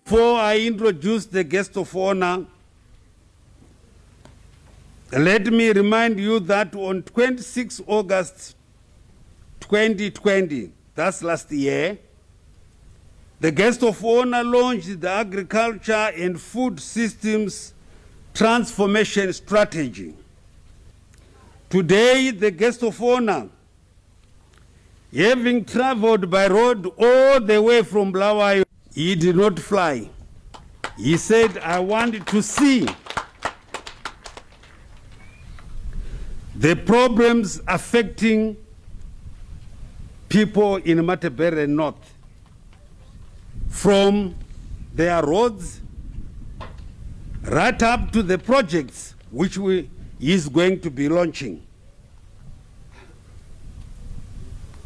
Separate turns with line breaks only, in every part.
Before I introduce the guest of honor, let me remind you that on 26 August 2020, that's last year, the guest of honor launched the Agriculture and Food Systems Transformation Strategy. Today, the guest of honor, having traveled by road all the way from Bulawayo, he did not fly. He said, I wanted to see the problems affecting people in Matabele North, from their roads right up to the projects which he is going to be launching.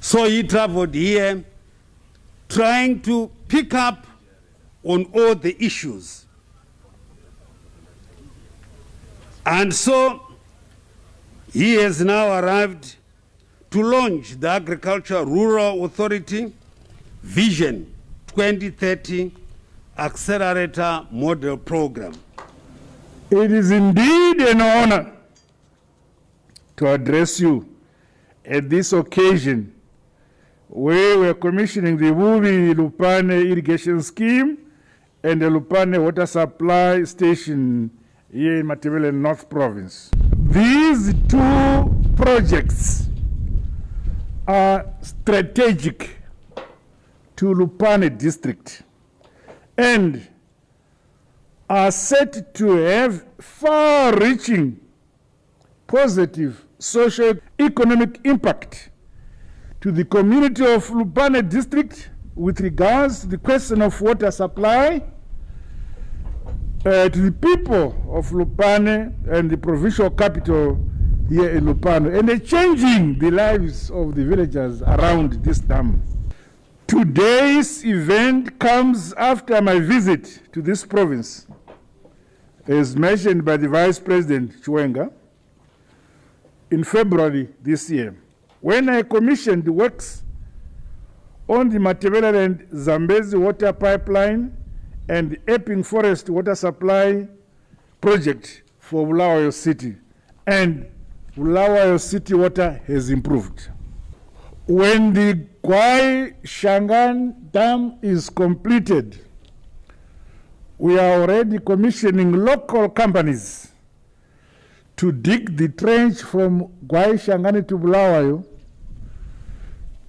So he traveled here trying to pick up on all the issues. And so he has now arrived to launch the Agriculture Rural Authority Vision 2030 Accelerator Model Program.
It is indeed an honor to address you at this occasion where we are commissioning the Lupane irrigation scheme and the Lupane water supply station here in Matabele North Province. These two projects are strategic to Lupane district and are set to have far-reaching positive socio-economic impact to the community of Lupane district with regards to the question of water supply, to the people of Lupane and the provincial capital here in Lupane, and changing the lives of the villagers around this dam. Today's event comes after my visit to this province, as mentioned by the Vice President Chiwenga, in February this year, when I commissioned works on the Matabele and Zambezi water pipeline and the Epping Forest water supply project for Bulawayo City, and Bulawayo City water has improved. When the Gwai Shangan Dam is completed, we are already commissioning local companies to dig the trench from Gwai Shangani to Bulawayo.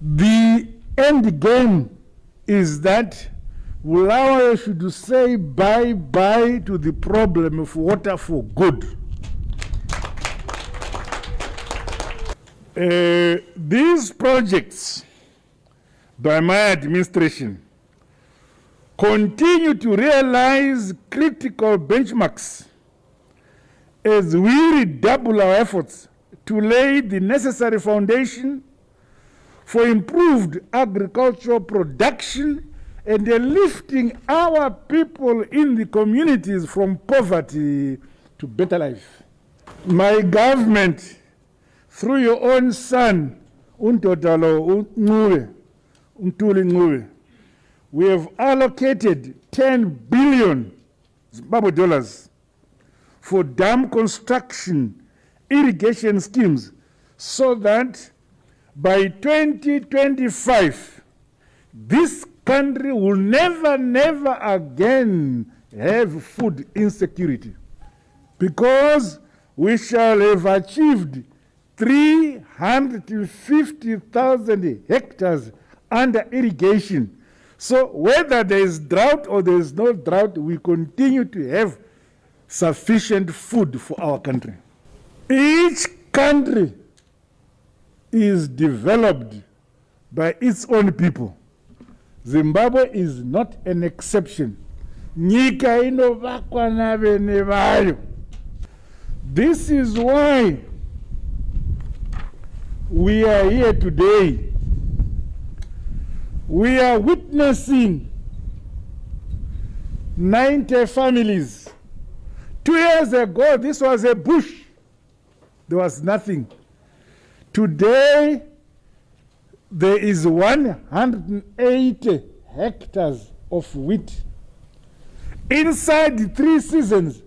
The end game is that Bulawayo should say bye-bye to the problem of water for good. These projects by my administration continue to realize critical benchmarks as we redouble our efforts to lay the necessary foundation for improved agricultural production and lifting our people in the communities from poverty to better life. My government, through your own son, Untotalo Untuli Ngube, we have allocated 10 billion Zimbabwe dollars for dam construction, irrigation schemes, so that by 2025, this country will never again have food insecurity, because we shall have achieved 350,000 hectares under irrigation. So whether there is drought or there is no drought, we continue to have sufficient food for our country. Each country is developed by its own people. Zimbabwe is not an exception. Nyika inovakwa na vene vayo. This is why we are here today. We are witnessing 90 families. 2 years ago, this was a bush. There was nothing. Today, there is 180 hectares of wheat. Inside the 3 seasons,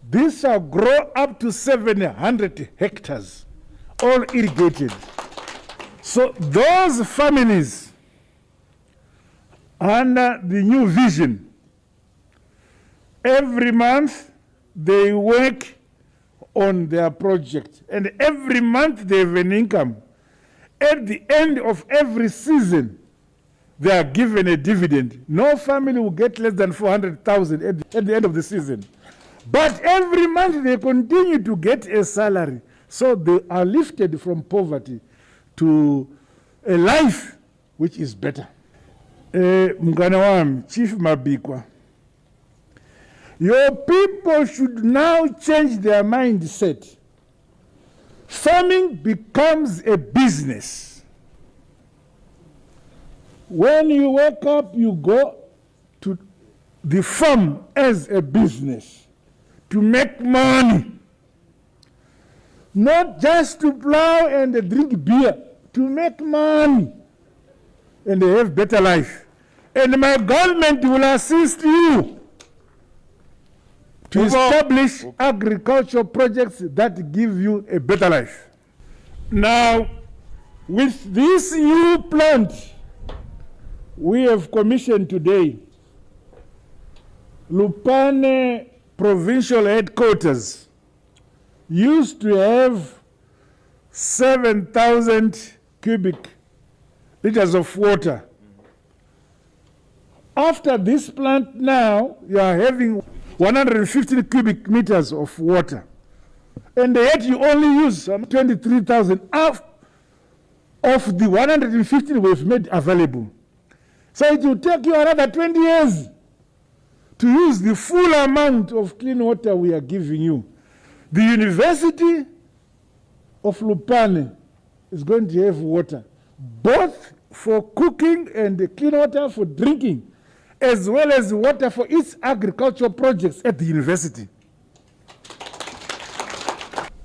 this shall grow up to 700 hectares, all irrigated. So those families under the new vision, every month they work on their project, and every month they have an income. At the end of every season, they are given a dividend. No family will get less than 400,000 at the end of the season. But every month they continue to get a salary. So they are lifted from poverty to a life which is better. Mngane wami, Chief Mabikwa, your people should now change their mindset. Farming becomes a business. When you wake up, you go to the farm as a business to make money. Not just to plow and drink beer, to make money and have better life. And my government will assist you to establish agricultural projects that give you a better life. Now, with this new plant we have commissioned today, Lupane Provincial Headquarters used to have 7,000 cubic liters of water. After this plant now, you are having 115 cubic meters of water. And yet you only use 23,000 of the 115 we've made available. So it will take you another 20 years to use the full amount of clean water we are giving you. The University of Lupane is going to have water, both for cooking and clean water for drinking, as well as water for its agricultural projects at the university.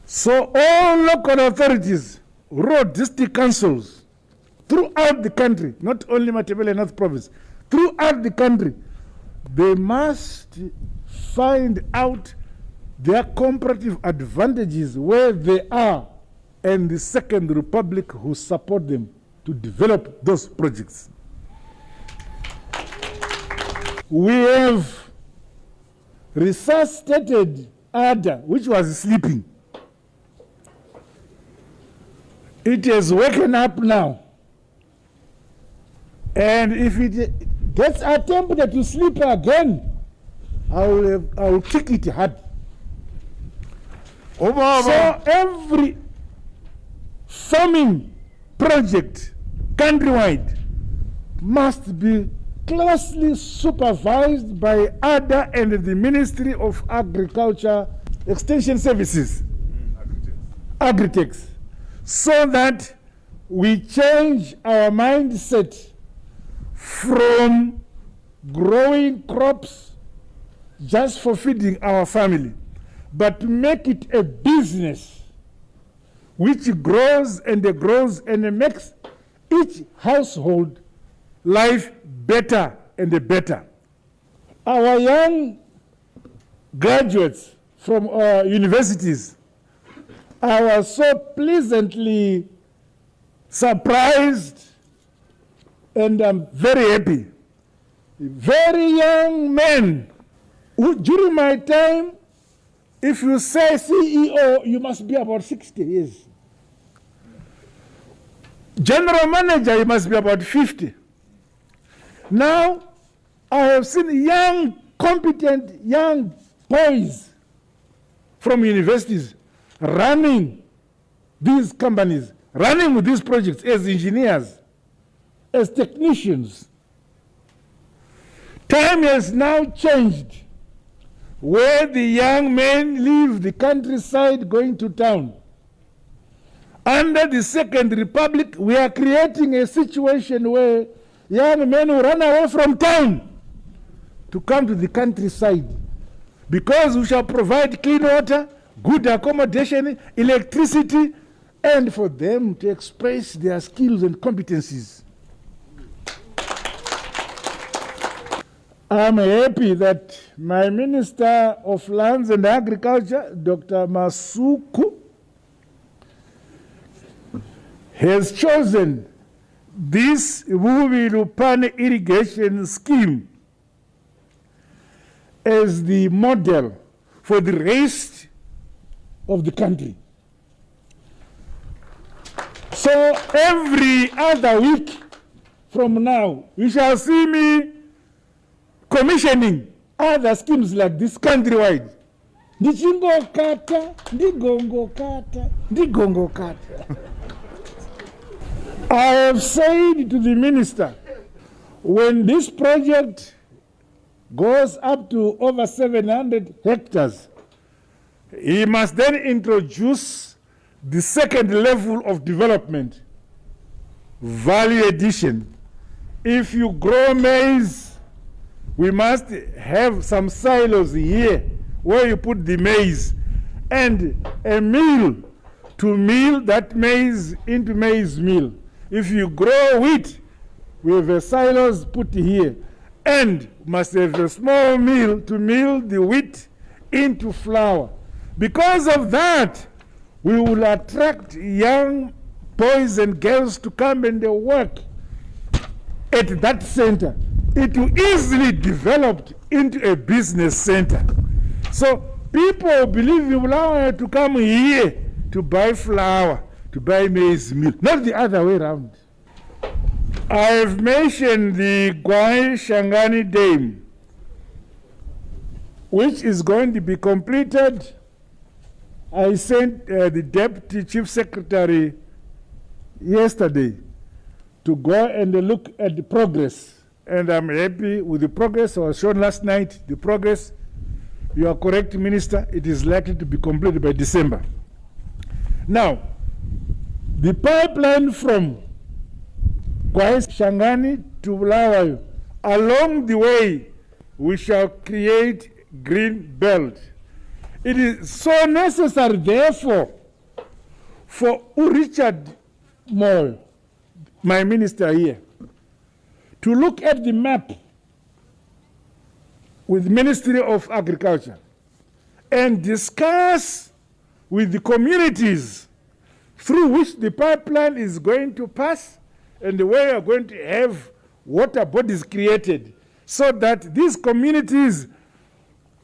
So all local authorities, rural district councils, throughout the country, not only Matabele North Province, throughout the country, they must find out their comparative advantages where they are and the Second Republic who support them to develop those projects. We have resuscitated Ada, which was sleeping. It has woken up now. And if it gets attempted to sleep again, I will kick it hard. So every farming project countrywide must be closely supervised by ADA and the Ministry of Agriculture Extension Services, Agritechs, so that we change our mindset from growing crops just for feeding our family, but to make it a business which grows and makes each household life better and better. Our young graduates from our universities, I was so pleasantly surprised and I'm very happy. Very young men who, during my time, if you say CEO, you must be about 60 years. General manager, you must be about 50. Now, I have seen young, competent young boys from universities running these companies, running with these projects as engineers, as technicians. Time has now changed, where the young men leave the countryside going to town. Under the Second Republic, we are creating a situation where young men will run away from town to come to the countryside, because we shall provide clean water, good accommodation, electricity, and for them to express their skills and competencies. I'm happy that my Minister of Lands and Agriculture, Dr. Masuku, has chosen this Lupane irrigation scheme as the model for the rest of the country. So every other week from now, you shall see me commissioning other schemes like this countrywide. Ndichingokata, ndigongokata. I have said to the minister, when this project goes up to over 700 hectares, he must then introduce the second level of development, value addition. If you grow maize, we must have some silos here where you put the maize and a mill to mill that maize into maize meal. If you grow wheat, we have a silos put here and must have a small mill to mill the wheat into flour. Because of that, we will attract young boys and girls to come and work at that center. It will easily develop into a business center. So people believe in flour to come here to buy flour, to buy maize meal, not the other way around. I have mentioned the Gwai Shangani Dam, which is going to be completed. I sent the Deputy Chief Secretary yesterday to go and look at the progress. And I'm happy with the progress. I was shown last night the progress. You are correct, Minister. It is likely to be completed by December. Now, the pipeline from Gwai Shangani to Bulawayo, along the way, we shall create green belt. It is so necessary, therefore, for Richard Moy, my minister here, to look at the map with the Ministry of Agriculture and discuss with the communities through which the pipeline is going to pass and the way we are going to have water bodies created, so that these communities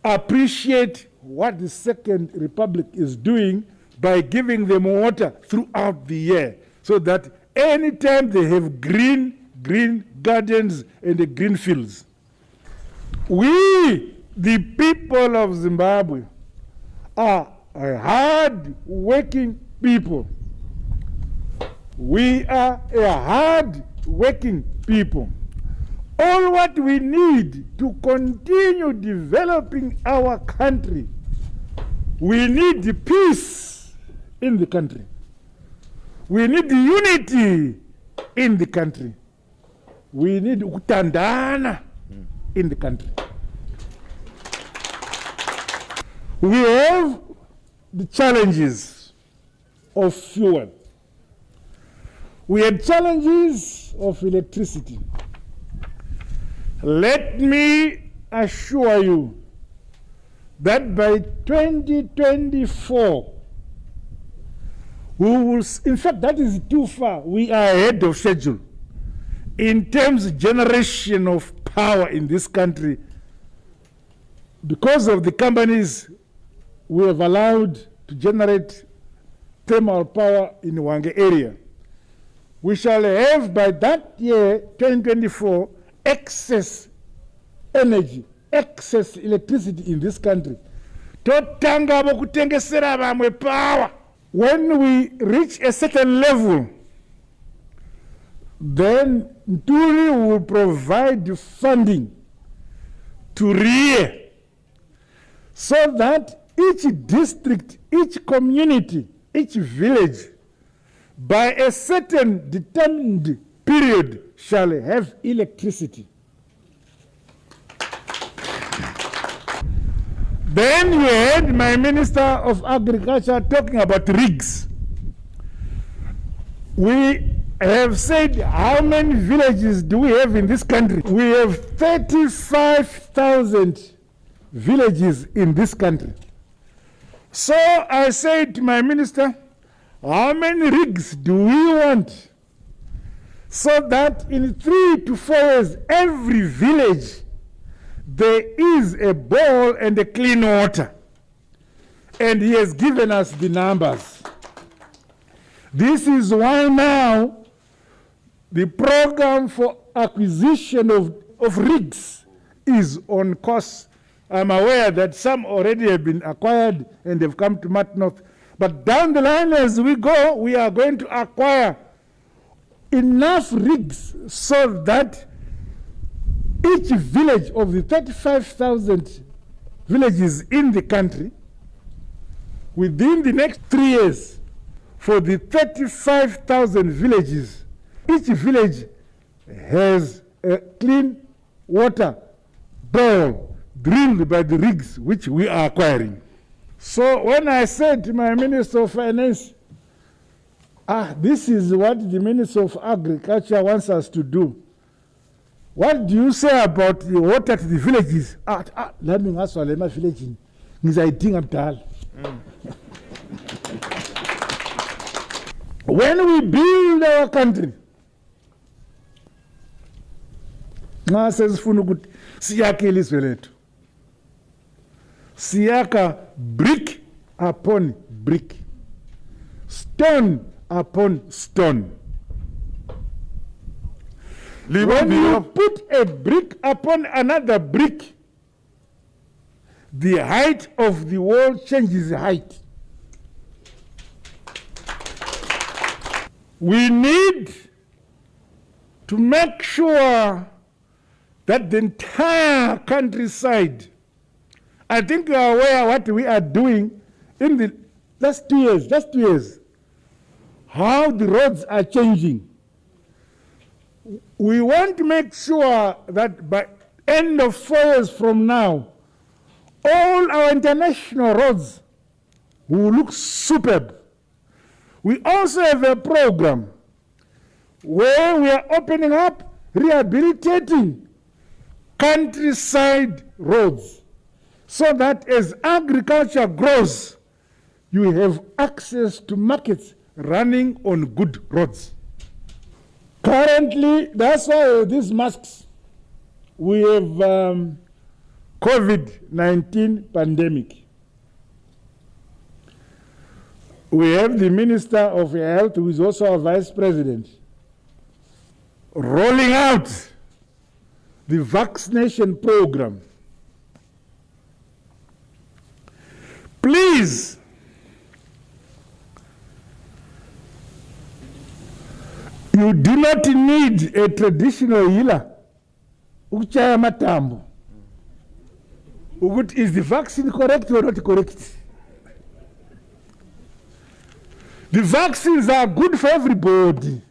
appreciate what the Second Republic is doing by giving them water throughout the year, so that anytime they have green gardens and the green fields. We, the people of Zimbabwe, are a hard-working people. We are a hard-working people. All what we need to continue developing our country, we need the peace in the country. We need the unity in the country. We need utandana in the country. We have the challenges of fuel. We have challenges of electricity. Let me assure you that by 2024, we will, in fact, that is too far. We are ahead of schedule in terms of generation of power in this country. Because of the companies we have allowed to generate thermal power in the Wange area, we shall have by that year, 2024, excess energy, excess electricity in this country. Totanga bokutengesera bamwe power. When we reach a certain level, then Ntuli will provide funding to RIE, so that each district, each community, each village, by a certain determined period, shall have electricity. Then you heard my Minister of Agriculture talking about rigs. We I have said, how many villages do we have in this country? We have 35,000 villages in this country. So I said to my minister, how many rigs do we want? So that in 3 to 4 years, every village, there is a bowl and a clean water. And he has given us the numbers. This is why now the program for acquisition of rigs is on course. I'm aware that some already have been acquired and they've come to North. But down the line as we go, we are going to acquire enough rigs so that each village of the 35,000 villages in the country, within the next 3 years, for the 35,000 villages, each village has a clean water bowl drilled by the rigs which we are acquiring. So when I said to my Minister of Finance, this is what the Minister of Agriculture wants us to do. What do you say about the water to the villages? Let me ask my village. When we build our country, siyaka brick upon brick, stone upon stone. When you put a brick upon another brick, the height of the wall changes height. We need to make sure that the entire countryside, I think you are aware of what we are doing in the last 2 years, just 2 years, how the roads are changing. We want to make sure that by end of 4 years from now, all our international roads will look superb. We also have a program where we are opening up, rehabilitating countryside roads, so that as agriculture grows, you have access to markets running on good roads. Currently, that's why these masks, we have COVID-19 pandemic. We have the Minister of Health, who is also our Vice President, rolling out the vaccination program. Please, you do not need a traditional healer. Uchaya matambo. Is the vaccine correct or not correct? The vaccines are good for everybody.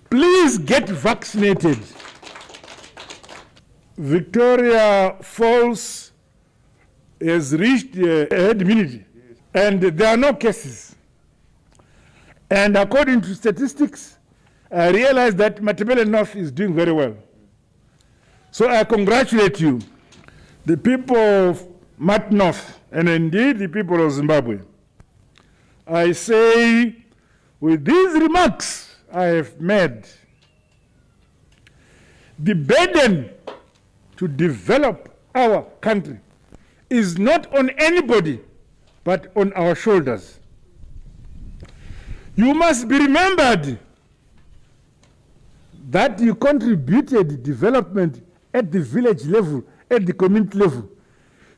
Please get vaccinated. Victoria Falls has reached herd immunity, and there are no cases. And according to statistics, I realize that Matabele North is doing very well. So I congratulate you, the people of Mat North, and indeed the people of Zimbabwe. I say, with these remarks I have made, the burden to develop our country is not on anybody, but on our shoulders. You must be remembered that you contributed development at the village level, at the community level.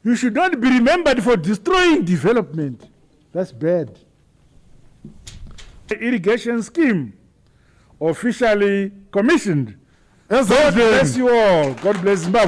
You should not be remembered for destroying development. That's bad. The irrigation scheme, officially commissioned. God bless you all. God bless Zimbabwe.